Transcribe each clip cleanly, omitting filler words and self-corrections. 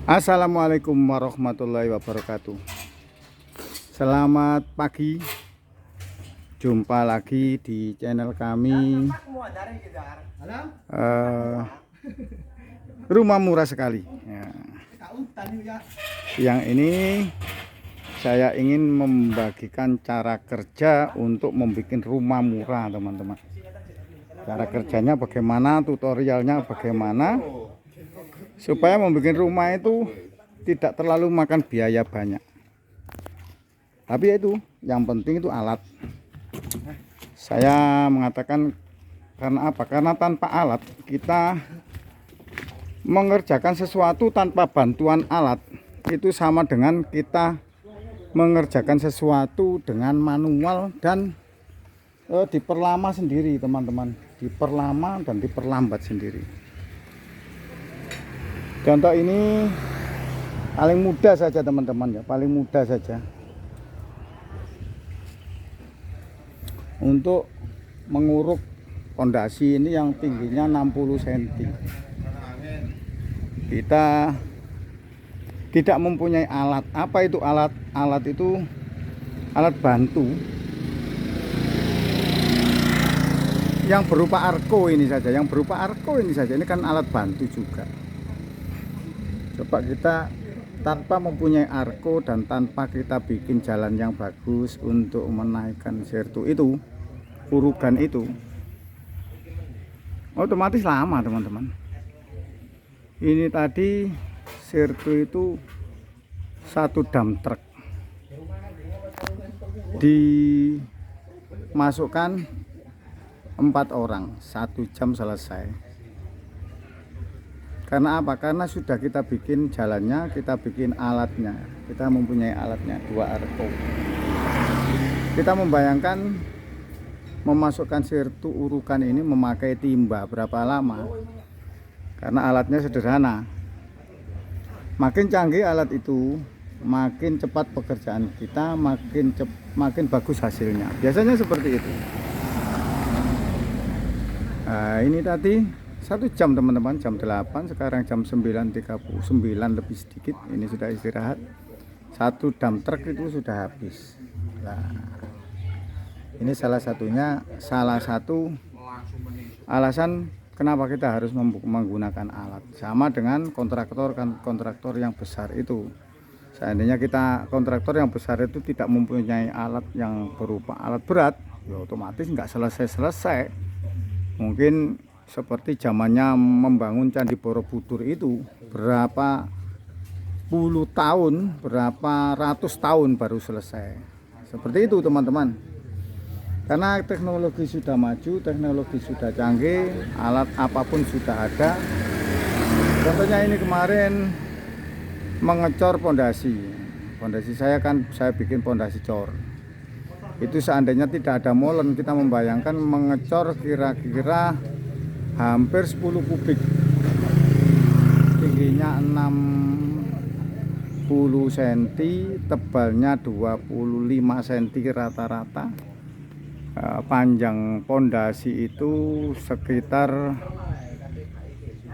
Assalamualaikum warahmatullahi wabarakatuh. Selamat pagi. Jumpa lagi di channel kami. Rumah murah sekali. Ya. Yang ini saya ingin membagikan cara kerja untuk membuat rumah murah, teman-teman. Cara kerjanya bagaimana, tutorialnya bagaimana, supaya membuat rumah itu tidak terlalu makan biaya banyak. Tapi itu yang penting itu alat. Saya mengatakan karena apa? Karena tanpa alat kita mengerjakan sesuatu tanpa bantuan alat itu sama dengan kita mengerjakan sesuatu dengan manual dan diperlama sendiri, teman-teman. Diperlama dan diperlambat sendiri. Contoh ini paling mudah saja, teman-teman, ya, paling mudah saja. Untuk menguruk pondasi ini yang tingginya 60 cm. Kita tidak mempunyai alat. Apa itu alat? Alat itu alat bantu yang berupa arko ini saja. Yang berupa arko ini saja. Ini kan alat bantu juga. Coba kita tanpa mempunyai arko dan tanpa kita bikin jalan yang bagus untuk menaikkan sertu itu, urugan itu, otomatis lama, teman-teman. Ini tadi sertu itu 1 dump truck dimasukkan 4 orang, 1 jam selesai. Karena apa? Karena sudah kita bikin jalannya, kita bikin alatnya, kita mempunyai alatnya, 2 arko. Kita membayangkan memasukkan sertu urukan ini memakai timba berapa lama? Karena alatnya sederhana. Makin canggih alat itu, makin cepat pekerjaan kita, makin bagus hasilnya. Biasanya seperti itu. Nah, ini tadi 1 jam, teman-teman, jam 8, sekarang jam 9.39 lebih sedikit. Ini sudah istirahat. 1 dump truck itu sudah habis. Nah, ini salah satu alasan kenapa kita harus menggunakan alat. Sama dengan kontraktor yang besar itu. Seandainya kita kontraktor yang besar itu tidak mempunyai alat yang berupa alat berat, ya otomatis nggak selesai-selesai. Mungkin seperti zamannya membangun Candi Borobudur itu, berapa puluh tahun, berapa ratus tahun baru selesai. Seperti itu, teman-teman. Karena teknologi sudah maju, teknologi sudah canggih, alat apapun sudah ada. Contohnya ini kemarin mengecor pondasi. Pondasi saya bikin pondasi cor. Itu seandainya tidak ada molen, kita membayangkan mengecor kira-kira hampir 10 kubik, tingginya 60 cm, tebalnya 25 cm rata-rata. Panjang pondasi itu sekitar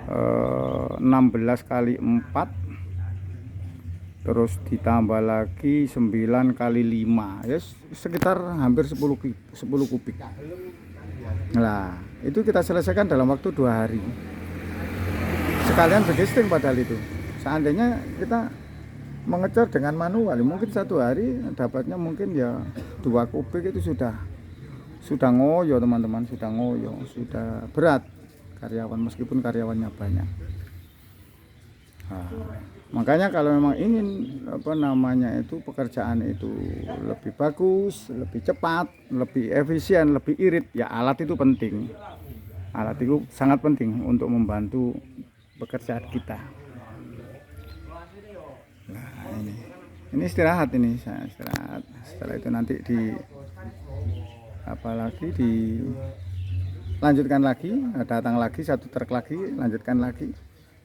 16 kali 4, terus ditambah lagi 9 kali 5, ya sekitar hampir 10 kubik. Nah, itu kita selesaikan dalam waktu 2 hari. Sekalian begesting padahal itu. Seandainya kita mengecor dengan manual, mungkin 1 hari dapatnya mungkin ya 2 kubik itu sudah ngoyo, teman-teman, sudah ngoyo, sudah berat karyawan, meskipun karyawannya banyak. Nah, makanya kalau memang ingin pekerjaan itu lebih bagus, lebih cepat, lebih efisien, lebih irit, ya alat itu penting. Alat itu sangat penting untuk membantu pekerjaan kita. Nah, ini istirahat, ini saya istirahat. Setelah itu nanti dilanjutkan lagi, datang lagi 1 truk lagi, lanjutkan lagi.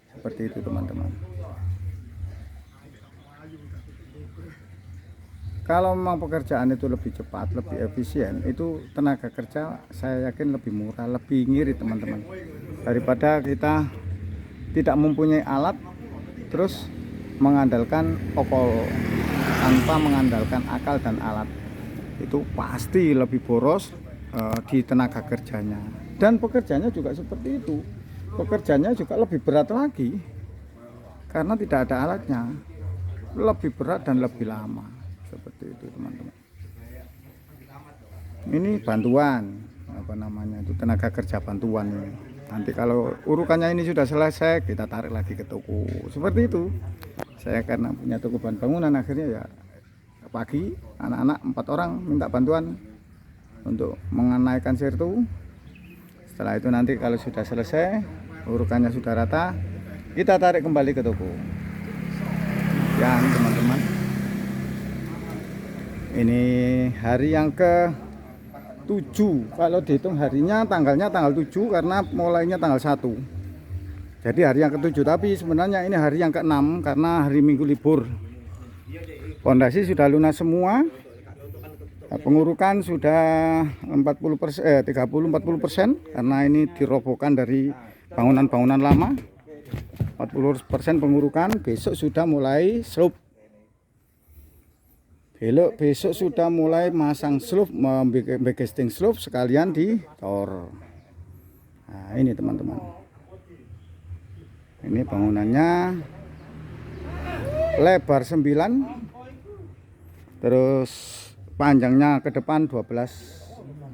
Seperti itu, teman-teman. Kalau memang pekerjaan itu lebih cepat, lebih efisien, itu tenaga kerja saya yakin lebih murah, lebih ngirit, teman-teman. Daripada kita tidak mempunyai alat, terus mengandalkan okol, tanpa mengandalkan akal dan alat, itu pasti lebih boros di tenaga kerjanya. Dan pekerjanya juga seperti itu, pekerjanya juga lebih berat lagi karena tidak ada alatnya, lebih berat dan lebih lama. Seperti itu teman-teman. Ini bantuan apa namanya itu, tenaga kerja bantuan ini. Nanti kalau urukannya ini sudah selesai, kita tarik lagi ke toko. Seperti itu. Saya karena punya toko bahan bangunan, akhirnya ya pagi anak-anak 4 orang minta bantuan untuk mengenaikan sertu. Setelah itu nanti kalau sudah selesai, urukannya sudah rata, kita tarik kembali ke toko. Yang teman-teman, ini hari yang ke 7, kalau dihitung harinya tanggalnya tanggal 7 karena mulainya tanggal 1. Jadi hari yang ke-7, tapi sebenarnya ini hari yang ke-6 karena hari Minggu libur. Pondasi sudah lunas semua. Pengurukan sudah 30-40% karena ini dirobohkan dari bangunan-bangunan lama. 40% pengurukan, besok sudah mulai slope. Besok sudah mulai masang slope, backcasting slope sekalian di tor. Nah, ini teman-teman. Ini bangunannya lebar 9, terus panjangnya ke depan 12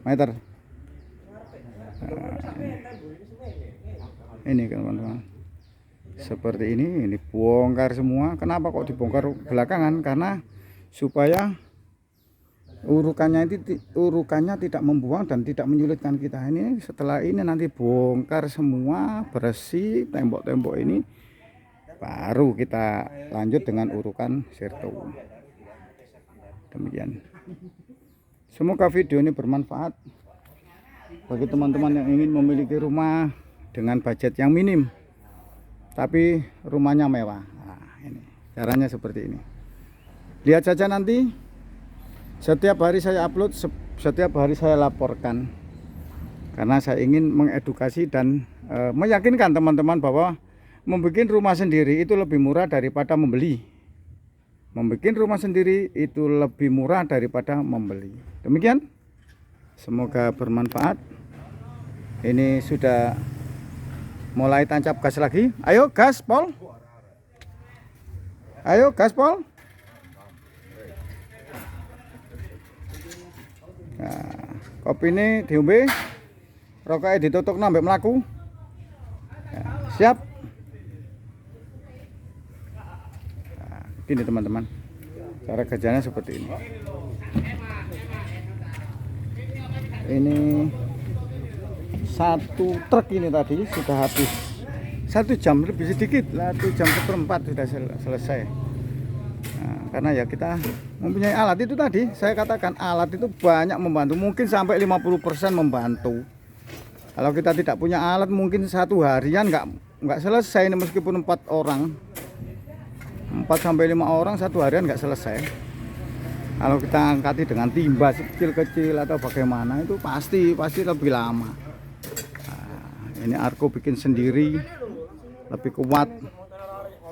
meter. Nah, ini teman-teman. Seperti ini bongkar semua. Kenapa kok dibongkar belakangan? Karena supaya urukannya tidak membuang dan tidak menyulitkan kita. Ini setelah ini nanti bongkar semua, bersih tembok-tembok ini, baru kita lanjut dengan urukan sertu. Demikian. Semoga video ini bermanfaat bagi teman-teman yang ingin memiliki rumah dengan budget yang minim tapi rumahnya mewah. Nah, ini caranya seperti ini. Lihat saja nanti, setiap hari saya upload, setiap hari saya laporkan, karena saya ingin mengedukasi dan meyakinkan teman-teman bahwa membuat rumah sendiri itu lebih murah daripada membeli. Membuat rumah sendiri itu lebih murah daripada membeli. Demikian, semoga bermanfaat. Ini sudah mulai tancap gas lagi. Ayo gas Pol, ayo gas Pol. Nah, kopi ini diombe, rokoknya ditutup nambah melaku. Nah, siap. Nah, ini teman-teman, cara kerjanya seperti ini. Ini 1 truk ini tadi sudah habis 1 jam lebih sedikit, 1 jam seperempat sudah selesai. Nah, karena ya kita mempunyai alat itu tadi, saya katakan alat itu banyak membantu, mungkin sampai 50% membantu. Kalau kita tidak punya alat mungkin 1 harian nggak selesai ini, meskipun 4 orang, 4 sampai 5 orang 1 harian nggak selesai. Kalau kita angkati dengan timba kecil-kecil atau bagaimana, itu pasti lebih lama. Nah, ini Arko bikin sendiri, lebih kuat.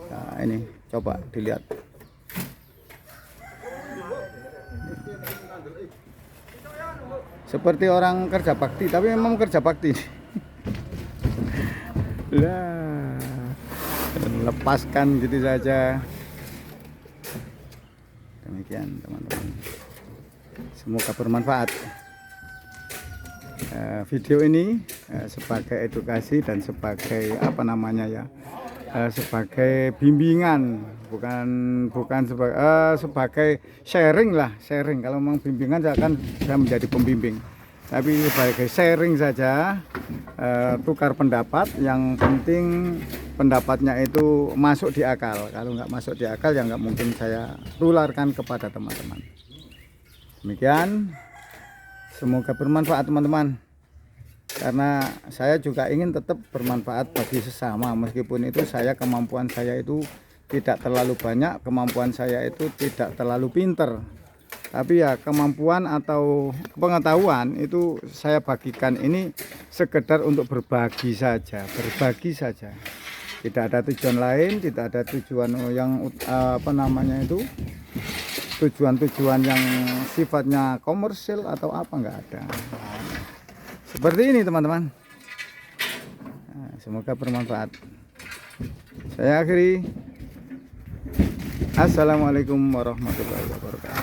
Nah, ini coba dilihat. Seperti orang kerja bakti, tapi memang kerja bakti. Lah, lepaskan gitu saja. Demikian teman-teman, semoga bermanfaat video ini sebagai edukasi dan sebagai apa namanya ya, sebagai bimbingan, bukan sebagai sharing lah, sharing. Kalau memang bimbingan saya menjadi pembimbing, tapi sebagai sharing saja, tukar pendapat. Yang penting pendapatnya itu masuk di akal. Kalau nggak masuk di akal ya nggak mungkin saya tularkan kepada teman-teman. Demikian, semoga bermanfaat teman-teman, karena saya juga ingin tetap bermanfaat bagi sesama, meskipun itu kemampuan saya itu tidak terlalu banyak, kemampuan saya itu tidak terlalu pinter, tapi ya kemampuan atau pengetahuan itu saya bagikan ini sekedar untuk berbagi saja, Tidak ada tujuan lain, tidak ada tujuan yang apa namanya itu, tujuan-tujuan yang sifatnya komersil atau apa, nggak ada. Seperti ini teman-teman. Nah, semoga bermanfaat. Saya akhiri. Assalamualaikum warahmatullahi wabarakatuh.